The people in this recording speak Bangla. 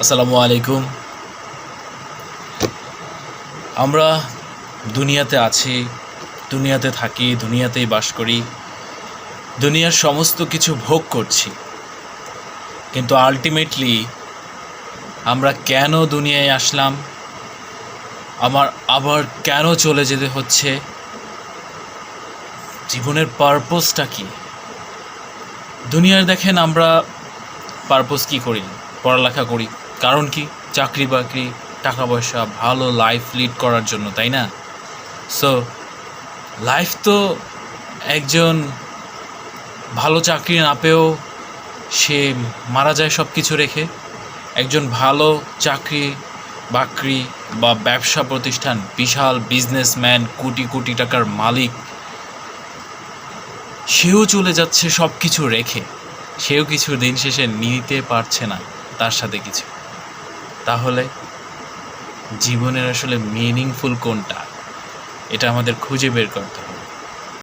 আসসালামু আলাইকুম। আমরা দুনিয়াতে আছি, দুনিয়াতে থাকি, দুনিয়াতেই বাস করি, দুনিয়ার সমস্ত কিছু ভোগ করছি। কিন্তু আলটিমেটলি আমরা কেন দুনিয়ায় আসলাম, আবার কেন চলে যেতে হচ্ছে, জীবনের পারপোজটা কী? দুনিয়ার দেখেন আমরা পারপোজ কী করি? পড়ালেখা করি, কারণ কি? চাকরি বাকরি, টাকা পয়সা, ভালো লাইফ লিড করার জন্য, তাই না? সো লাইফ তো একজন ভালো চাকরি না পেয়েও সে মারা যায় সব কিছু রেখে। একজন ভালো চাকরি বাকরি বা ব্যবসা প্রতিষ্ঠান, বিশাল বিজনেসম্যান, কোটি কোটি টাকার মালিক, সেও চলে যাচ্ছে সব কিছু রেখে। সেও কিছু দিন শেষে নিতে পারছে না তার সাথে কিছু। তাহলে জীবনের আসলে মিনিংফুল কোনটা, এটা আমাদের খুঁজে বের করতে হবে।